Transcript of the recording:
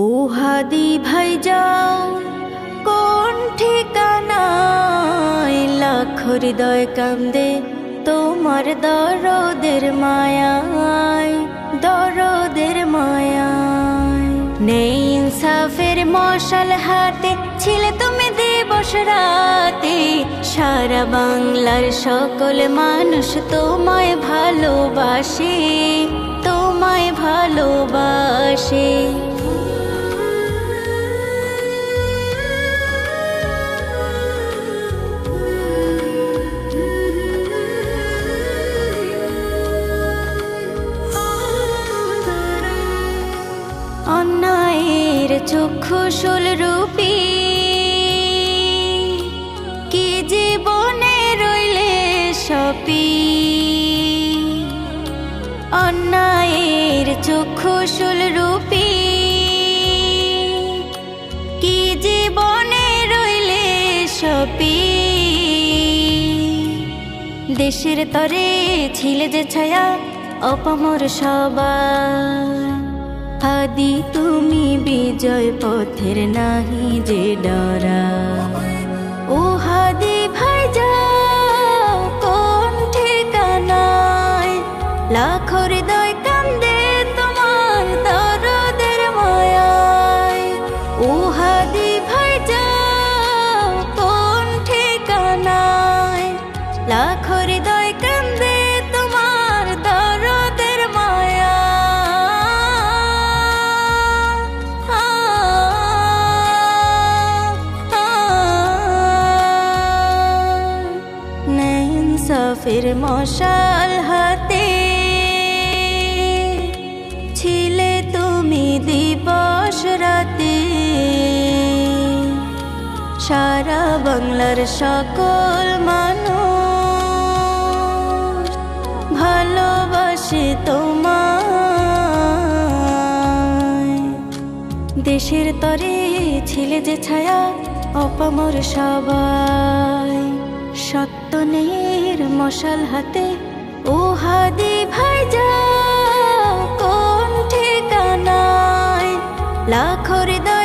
ও হাদি ভাই যাও কোন ঠিকানায়, লাখ হৃদয় কান্দে তোমার দরদের মায়ায়, দরদের মায়ায়। নেই ইনসাফের মশাল হাতে, ছিলে তুমি দিবস রাতে, সারা বাংলার সকল মানুষ তোমায় ভালোবাসে, তোমায় ভালোবাসে। অন্যায়ের চক্ষুশূল রূপী কি জীবনে রইলে সপি, অন্যায়ের চক্ষুশূল রূপী কি জীবনে রইলে সপি। দেশের তরে ছিলে যে ছায়া অপামর সবার, হাদি তুমি বিজয় পথের নাহি যে ডরা। ও হাদি ভাই যাও কোন ঠিকানায়, লাখ হৃদয় কান্দে তোমার দরদের মায়ায়। ও হাদি ভাই যাও কোন ঠিকানায়, লাখ হৃদয় কান্দে তোমার দরদের মায়া। ইনসাফের মশাল হাতে, ছিলে তুমি দিবস রাতে, সারা বাংলার সকল মানুষ ভালোবাসে তোমায়। দেশের তরে ছিলে যে ছায়া অপামর সবাই, সত্যনের মশাল হাতে। ও হাদি ভাই যাও কোন ঠিকানায়, লাখ হৃদয়